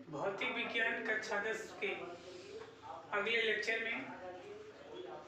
भौतिक विज्ञान कक्षा 10 के अगले लेक्चर में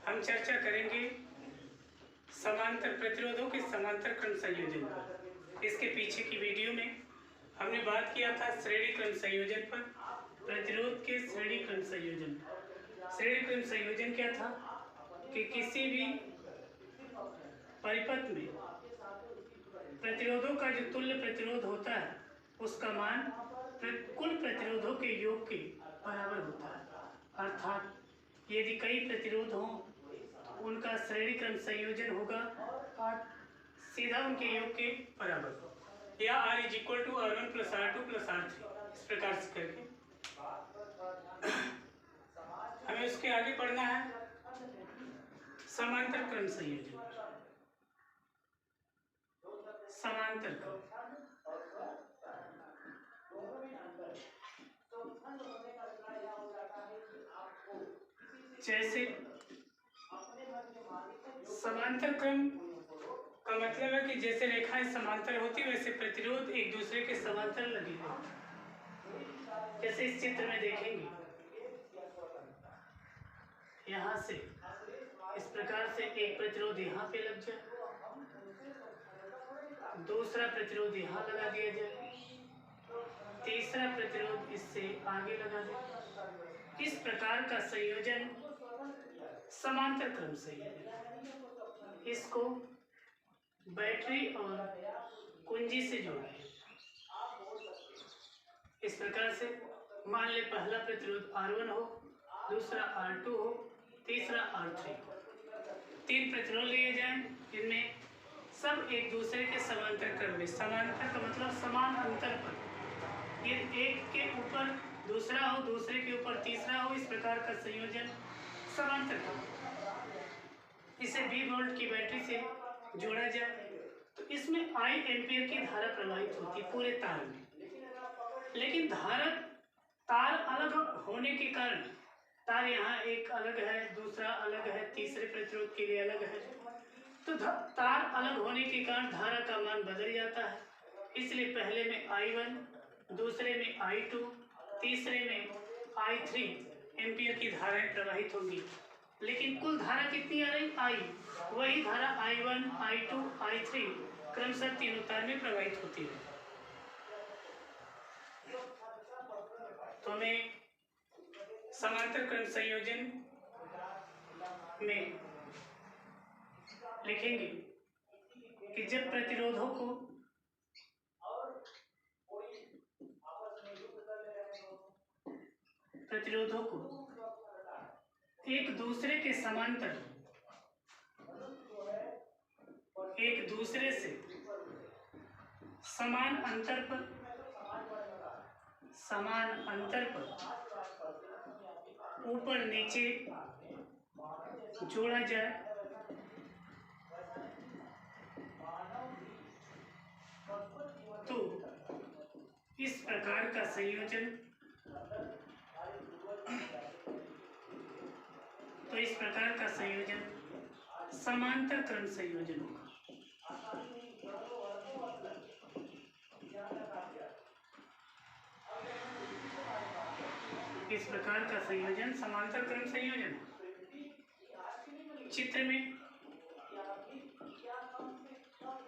हम चर्चा करेंगे समांतर प्रतिरोधों के समांतर क्रम संयोजन पर। इसके पीछे की वीडियो में हमने बात किया था श्रेणी क्रम संयोजन पर, प्रतिरोध के श्रेणी क्रम संयोजन। श्रेणी क्रम संयोजन क्या था कि किसी भी परिपथ में प्रतिरोधों का जो तुल्य प्रतिरोध होता है उसका मान कुल प्रतिरोधों के योग के बराबर होता है। अर्थात यदि कई प्रतिरोध हों तो उनका श्रेणी क्रम संयोजन होगा और सीधा उनके योग के बराबर, या R = R1 + R2 + R3, इस प्रकार से करके हमें उसके आगे पढ़ना है समांतर क्रम संयोजन। समांतर क्रम जैसे समांतर क्रम का मतलब है कि जैसे रेखाएं समांतर होती वैसे प्रतिरोध एक दूसरे के समांतर लगे होते। जैसे इस चित्र में देखेंगे, यहाँ से इस प्रकार से एक प्रतिरोध यहाँ पे लग जाए, दूसरा प्रतिरोध यहाँ लगा दिया जाए, तीसरा प्रतिरोध इससे आगे लगा दे। इस प्रकार का संयोजन समांतर क्रम संयोजन। इसको बैटरी और कुंजी से जोड़ें। इस प्रकार से मान ले पहला प्रतिरोध R1 हो, दूसरा R2 हो, तीसरा R3 हो। 3 प्रतिरोध लिए जाएं जिनमें सब एक दूसरे के समांतर क्रम में, समांतर का मतलब समान अंतर पर, ये एक के ऊपर दूसरा हो, दूसरे के ऊपर तीसरा हो, इस प्रकार का संयोजन समांतर क्रम। इसे 20 वोल्ट की बैटरी से जोड़ा जाए तो इसमें I एम्पीयर की धारा प्रवाहित होती पूरे तार में। लेकिन धारा तार अलग होने के कारण, तार यहाँ एक अलग है, दूसरा अलग है, तीसरे प्रतिरोध के लिए अलग है, तो तार अलग होने के कारण धारा का मान बदल जाता है। इसलिए पहले में I1, दूसरे में I2, तीसरे में I3 एम्पीयर की धाराएं प्रवाहित होंगी। लेकिन कुल धारा कितनी आ रही? I। वही धारा I1, I2, I3 क्रमशः तीनों तार में प्रवाहित होती है। तो हमें समांतर क्रम संयोजन में लिखेंगे कि जब प्रतिरोधों को एक दूसरे के समांतर, एक दूसरे से समान अंतर पर ऊपर नीचे जोड़ा जाए तो इस प्रकार का संयोजन समांतर क्रम संयोजन होगा। इस प्रकार का संयोजन समांतर क्रम संयोजन। चित्र में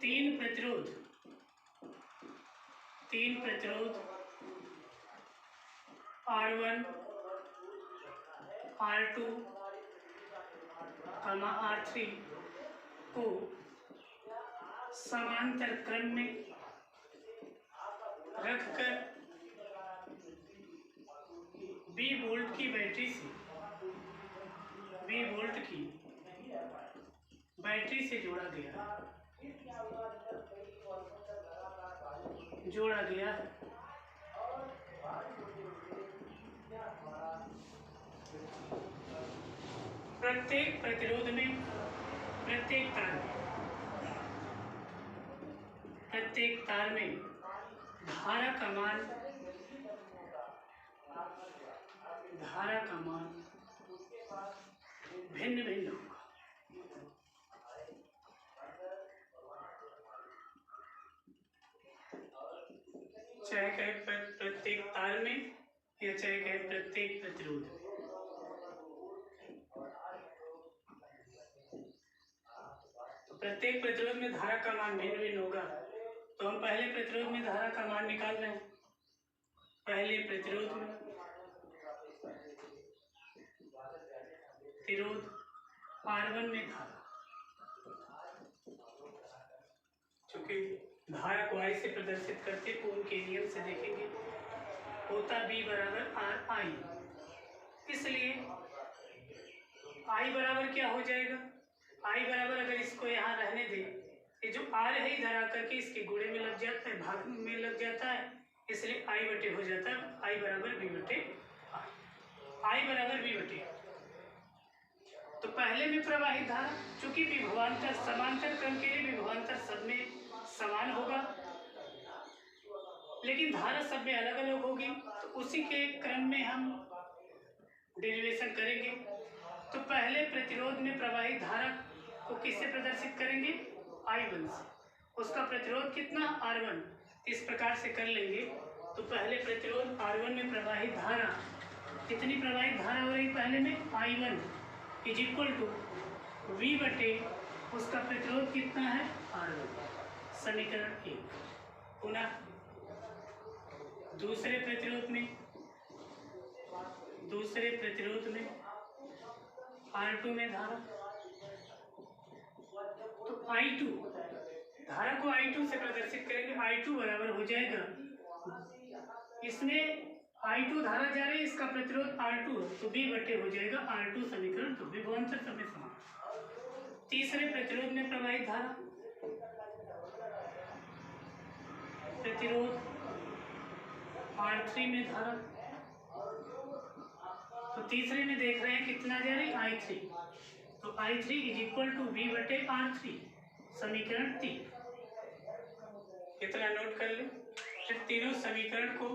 3 प्रतिरोध R1, R2, R3 को समांतर क्रम में रखकर 20 वोल्ट की बैटरी से जोड़ा गया है। प्रत्येक प्रतिरोध में, प्रत्येक तार में धारा का मान भिन्न होगा। चाहे प्रत्येक तार में यह चेक है प्रत्येक प्रतिरोध में। तो प्रत्येक प्रतिरोध में धारा का मान भिन्न भिन्न होगा। तो हम पहले प्रतिरोध में धारा का मान निकाल रहे हैं। पहले प्रतिरोध में प्रतिरोध R1 में धारा, चूंकि धारा को I से प्रदर्शित करते ओम के नियम से देखेंगे, होता V बराबर RI। इसलिए I बराबर क्या हो जाएगा? I बराबर, अगर इसको यहाँ रहने दें, ये जो R है इधर आकर के इसके गुणे में लग जाता है, भाग में लग जाता है, इसलिए I बटे हो जाता है I बराबर V बटे I बराबर V बटे। तो पहले में प्रवाहित धारा, चूंकि विभवांतर समांतर क्रम के लिए विभवांतर सब में समान होगा, लेकिन धारा सब में अलग अलग होगी, तो उसी के क्रम में हम डेरिवेशन करेंगे। तो पहले प्रतिरोध में प्रवाहित धारा को किससे प्रदर्शित करेंगे? I1 से। उसका प्रतिरोध कितना? R1। इस प्रकार से कर लेंगे। तो पहले प्रतिरोध R1 में प्रवाहित धारा, कितनी प्रवाहित धारा हो रही पहले में? I1 is equal to V बटे उसका प्रतिरोध कितना है? R1। समीकरण 1। पुनः दूसरे प्रतिरोध में R2 में धारा, तो I2 धारा को I2 से प्रदर्शित करेंगे। I2 बराबर हो जाएगा, इसमें I2 धारा जा रही है, इसका प्रतिरोध R2 है, तो V बटे हो जाएगा R2। समीकरण 2। विभवांतर सब में समान। तीसरे प्रतिरोध में प्रवाहित धारा, प्रतिरोध R3 में धारा, तो तीसरे में देख रहे हैं कितना जा रही? I3। तो I3 is equal to V बटे R3। समीकरण 3। इतना नोट कर ले। फिर तीनों समीकरण को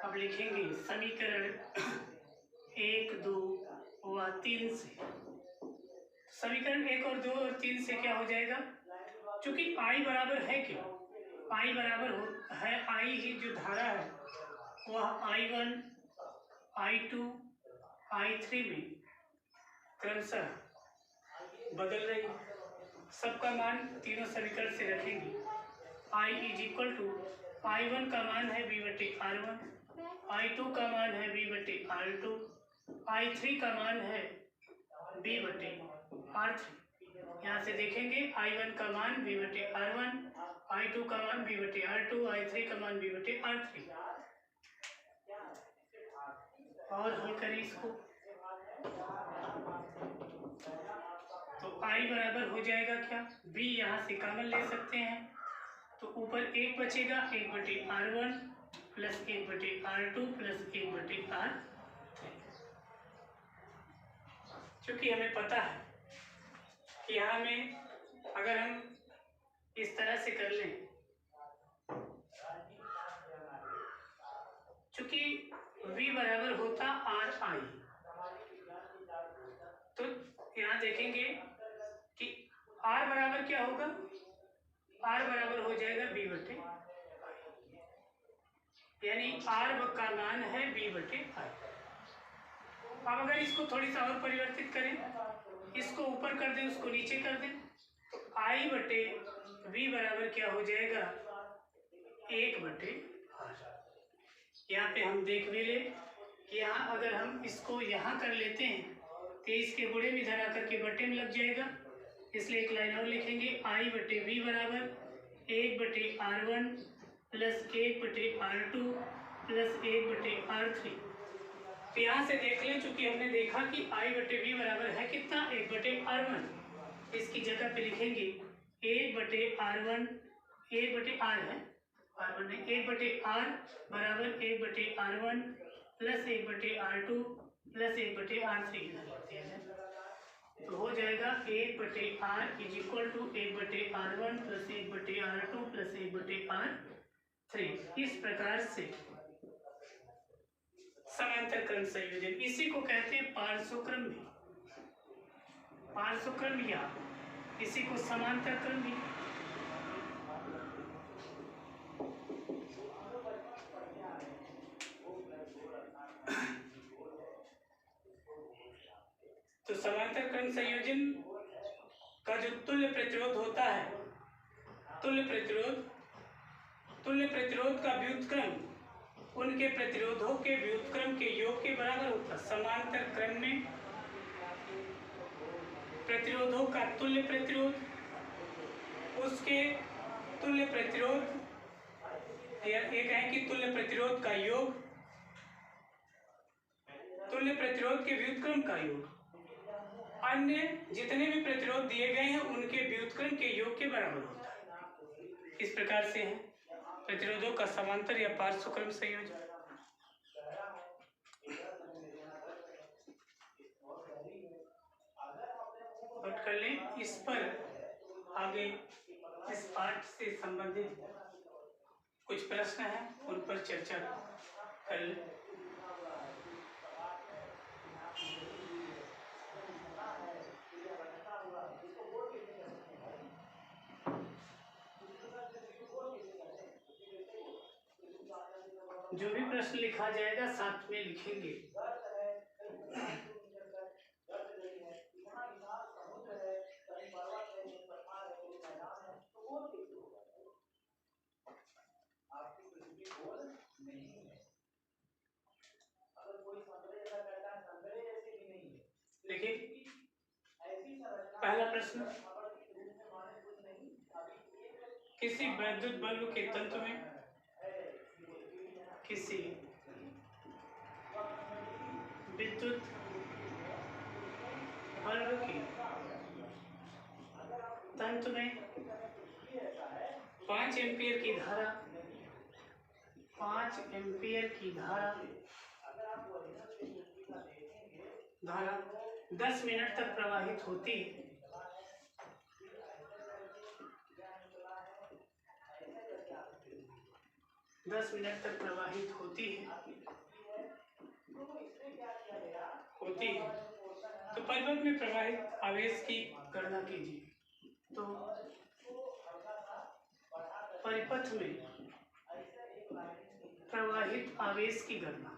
अब लिखेंगे समीकरण 1, 2 व 3 से। समीकरण 1 और 2 और 3 से क्या हो जाएगा? चूंकि I बराबर है, क्या I बराबर है I ही जो धारा है वह I1, I2, I3 में क्रमशः बदल रही है। सबका मान तीनों समीकरण से रखेंगे। I is equal to I1 का मान है V बटे R1, I2 का मान है V बटे R2, I3 का मान है V बटे R3। यहाँ से देखेंगे I1 का मान V बटे R1, I2 का मान V बटे R2, I3 का मान V बटे R3। और हल करें इसको, तो I बराबर हो जाएगा क्या? V यहाँ से कॉमन ले सकते हैं, तो ऊपर 1 बचेगा, 1 बटे R1 प्लस 1 बटे R2 प्लस 1 बटे R3। क्योंकि हमें पता है कि यहाँ में अगर हम इस तरह से कर लें, चूंकि V बराबर होता RI, तो यहाँ देखेंगे कि R बराबर क्या होगा? R बराबर हो जाएगा V बटे, यानी R का मान है V बटे I। अब अगर इसको थोड़ी सा और परिवर्तित करें, इसको ऊपर कर दें, उसको नीचे कर दें, तो I बटे V बराबर क्या हो जाएगा? 1 बटे R। यहाँ पे हम देख भी ले कि यहाँ अगर हम इसको यहाँ कर लेते हैं तो इसके गुणे में इधर आकर के बटे में लग जाएगा, इसलिए एक लाइन और लिखेंगे। I बटे V बराबर 1 बटे R1 प्लस 1 बटे R2 प्लस 1 बटे R3। तो यहाँ से देख लें, चूंकि हमने देखा कि I बटे V बराबर है कितना? 1 बटे R1। इसकी जगह पे लिखेंगे 1 बटे R1, 1 बटे R है, R1 है, 1 बटे R बराबर 1 बटे R1 plus 1/R2 plus 1/R3 इधर लिख दिया जाए तो हो जाएगा 1/R is equal to 1/R1 plus 1/R2 plus 1/R3। इस प्रकार से समांतर क्रम संयोजन, इसी को कहते हैं पार्श्वक्रम भी, पार्श्वक्रम या इसी को समांतर क्रम भी। तो समांतर क्रम संयोजन का जो तुल्य प्रतिरोध होता है, तुल्य प्रतिरोध का व्युत्क्रम उनके प्रतिरोधों के व्युत्क्रम के योग के बराबर होता है। समांतर क्रम में प्रतिरोधों का तुल्य प्रतिरोध, उसके तुल्य प्रतिरोध, ये कहें कि तुल्य प्रतिरोध का योग, तुल्य प्रतिरोध के व्युत्क्रम का योग अन्य जितने भी प्रतिरोध दिए गए हैं उनके व्युत्क्रम के योग के बराबर होता है। इस प्रकार से है प्रतिरोधों का समांतर या पार्श्वक्रम संयोजन। नोट कर लें। इस पर आगे इस पाठ से संबंधित कुछ प्रश्न हैं, उन पर चर्चा कर लें। जो भी प्रश्न लिखा जाएगा साथ में लिखेंगे। देखिए पहला प्रश्न, किसी वैद्युत बल्ब के तंतु में किसी विद्युत बल्ब के तंतु में 5 एम्पीयर की धारा 10 मिनट तक प्रवाहित होती है। 10 मिनट तक प्रवाहित होती है तो परिपथ में प्रवाहित आवेश की गणना कीजिए। तो परिपथ में प्रवाहित आवेश की गणना,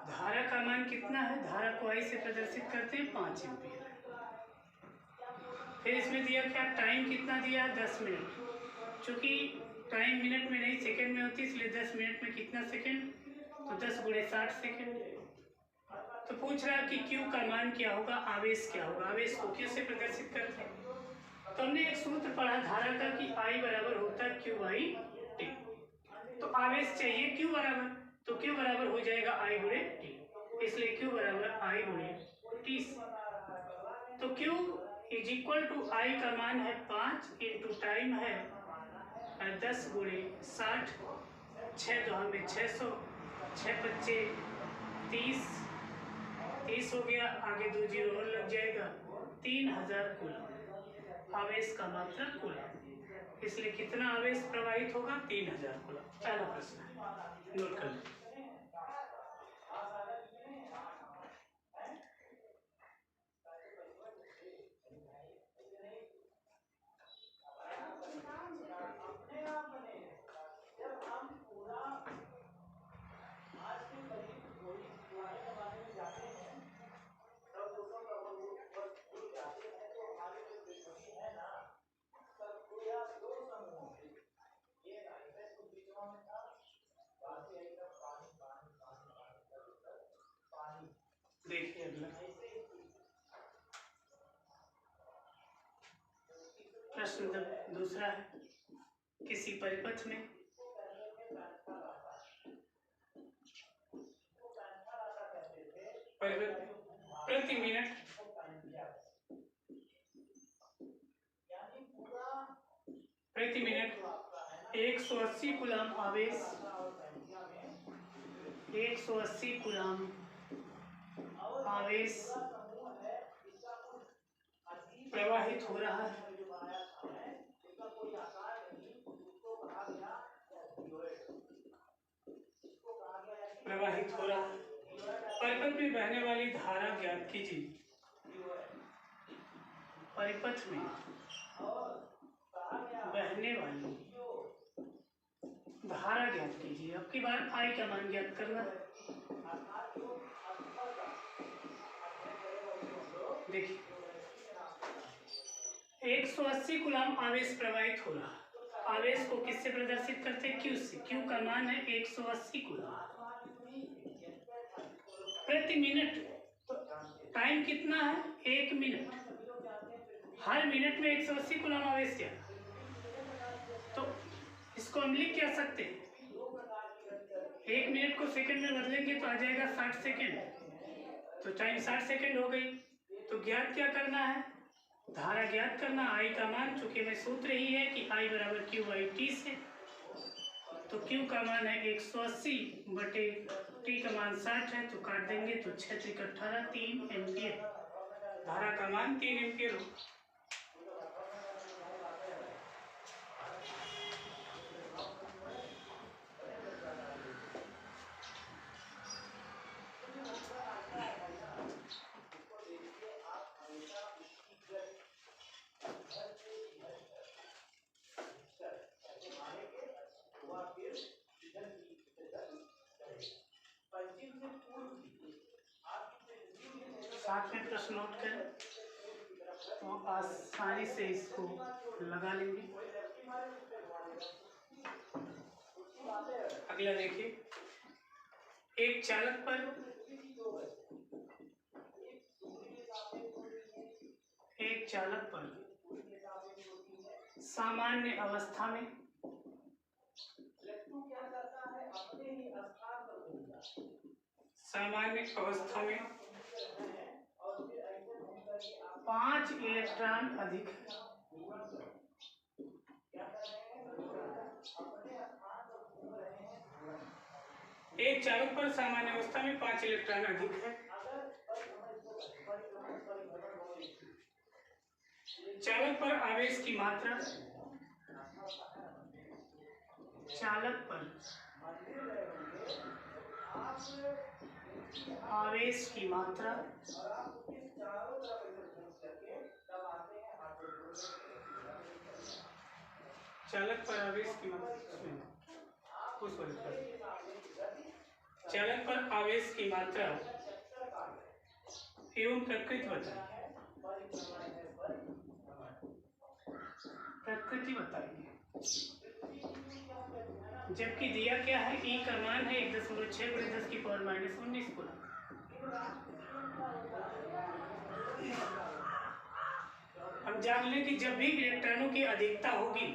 धारा का मान कितना है, धारा को आई से प्रदर्शित करते हैं 5 एम्पीयर। फिर इसमें दिया क्या, टाइम कितना दिया 10 मिनट। चूंकि टाइम मिनट में नहीं सेकंड में होती इसलिए 10 मिनट में कितना सेकंड, तो 10 × 60 सेकंड। तो पूछ रहा है कि Q का मान क्या होगा, आवेश क्या होगा, आवेश को Q से प्रदर्शित करते हैं। तो हमने एक सूत्र पढ़ा धारा का कि I बराबर होता है Q/T। तो आवेश चाहिए Q बराबर, तो Q बराबर हो जाएगा I × T, इसलिए Q बराबर I × T। तो Q is equal to I का मान है 5 × टाइम है 10 × 60, 6 2 में 600, 6 5 30, 30 हो गया, आगे 2 जीरो और लग जाएगा, 3000 कूलम आवेश का मात्रा कूलम। इसलिए कितना आवेश प्रवाहित होगा, 3000 कूलम। पहला प्रश्न है, नोट कर लें। देखिए अगला प्रश्न दूसरा है, किसी परिपथ में प्रति मिनट प्रति मिनट 180 कूलम आवेश 180 कूलम आवेश प्रवाहित हो रहा है। प्रवाहित हो रहा है। परिपथ में बहने वाली धारा ज्ञात कीजिए। परिपथ में बहने वाली धारा ज्ञात कीजिए। अब की बार आई का मान ज्ञात करना है। देखिए 180 कूलम आवेश प्रवाहित हो रहा है। आवेश को किससे प्रदर्शित करते हैं? Q से। Q का मान है 180 कूलम प्रति मिनट। तो टाइम कितना है? 1 मिनट। हर मिनट में 180 कूलम आवेश जा रहा है। तो इसको हम लिख क्या सकते हैं? 1 मिनट को सेकंड में बदलेंगे तो आ जाएगा 60 सेकंड। तो टाइम 60 सेकंड हो गई। तो ज्ञात क्या करना है? धारा ज्ञात करना। आई का मान, चूंकि में सूत्र ही है कि आई बराबर Q/T से, तो Q का मान है 180 बटे T का मान 60 है, तो काट देंगे तो 6 × 18 3 एम्पियर। धारा का मान 3 एम्पियर हो। साथ में प्रश्न नोट करें तो आसानी से इसको लगा लेंगे। अगला देखिए, एक चालक पर सामान्य अवस्था में में 5 इलेक्ट्रॉन अधिक है। एक चालक पर सामान्य अवस्था में 5 इलेक्ट्रॉन अधिक है। चालक पर आवेश की मात्रा एवं प्रकृति बताइए। जबकि दिया क्या है? E का मान है 1.6 × 10⁻⁻19 कूलम। हम जान लें कि जब भी इलेक्ट्रॉनों की अधिकता होगी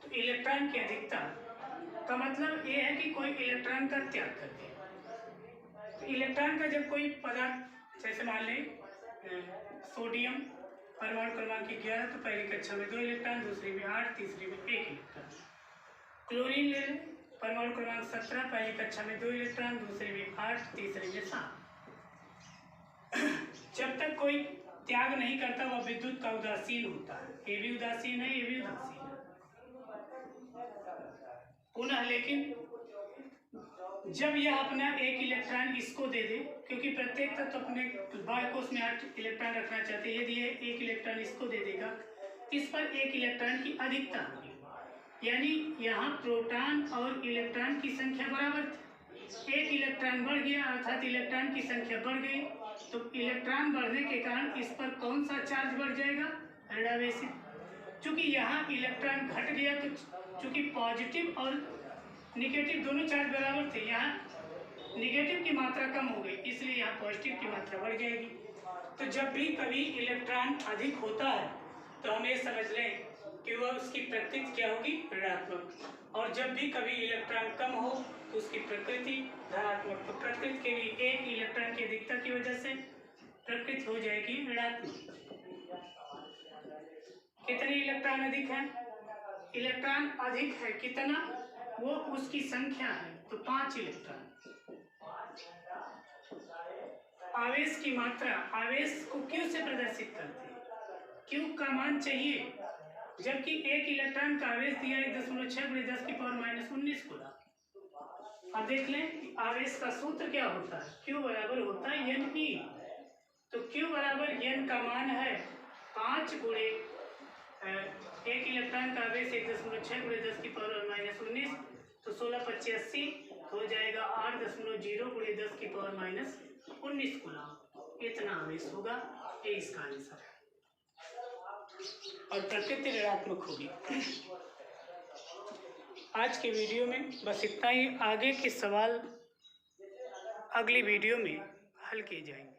तो इलेक्ट्रॉन की अधिकता का मतलब ये है कि कोई इलेक्ट्रॉन का त्याग कर दे। तो इलेक्ट्रॉन का जब कोई पदार्थ, जैसे मान लें सोडियम परमाणु क्रमांक 11, तो पहली कक्षा में 2 इलेक्ट्रॉन, दूसरी में 8, तीसरी में 1 इलेक्ट्रॉन। क्लोरीन ले लें, परमाणु क्रमांक 17, पहली कक्षा में 2 इलेक्ट्रॉन, दूसरी में 8, तीसरी में 7। जब तक कोई त्याग नहीं करता वह विद्युत का उदासीन होता है। ये भी उदासीन है, ये भी उदासीन है। पुनः लेकिन जब यह अपना 1 इलेक्ट्रॉन इसको दे दे, क्योंकि प्रत्येक तत्व अपने बाह्य कोश में 8 इलेक्ट्रॉन रखना चाहते हैं, यदि ये 1 इलेक्ट्रॉन इसको दे देगा, इस पर 1 इलेक्ट्रॉन की अधिकता होगी। यानी यहाँ प्रोटॉन और इलेक्ट्रॉन की संख्या बराबर थी। 1 इलेक्ट्रॉन बढ़ गया अर्थात इलेक्ट्रॉन की संख्या बढ़ गई, तो इलेक्ट्रॉन बढ़ने के कारण इस पर कौन सा चार्ज बढ़ जाएगा? ऋणावेशित। चूंकि यहाँ इलेक्ट्रॉन घट गया तो चूंकि पॉजिटिव और निगेटिव दोनों चार्ज बराबर थे, यहाँ निगेटिव की मात्रा कम हो गई, इसलिए यहाँ पॉजिटिव की मात्रा बढ़ जाएगी। तो जब भी कभी इलेक्ट्रॉन अधिक होता है तो हम ये समझ लें कि वह उसकी प्रकृति क्या होगी? ऋणात्मक। और जब भी कभी इलेक्ट्रॉन कम हो तो उसकी प्रकृति धनात्मक। तो प्रकृति के लिए 1 इलेक्ट्रॉन की अधिकता की वजह से कितने इलेक्ट्रॉन अधिक है? इलेक्ट्रॉन अधिक है कितना, वो उसकी संख्या है, तो 5 इलेक्ट्रॉन। आवेश की मात्रा, आवेश को क्यू से प्रदर्शित करते हैं, क्यू का मान चाहिए, जबकि एक इलेक्ट्रॉन का आवेश दिया है 10.6 × 10⁻⁻19 कूलम। अब देख लें कि आवेश का सूत्र क्या होता है, Q बराबर होता है Ne। तो Q बराबर n का मान है 5 गुणे एक इलेक्ट्रॉन का आवेश 1.6 × 10⁻⁻19, तो 16×5 80 हो जाएगा 8.0 × 10⁻⁻19 कूलम। इतना आवेश होगा, ये इसका आंसर है। और प्रकृति ऋणात्मक होगी। आज के वीडियो में बस इतना ही। आगे के सवाल अगली वीडियो में हल किए जाएंगे।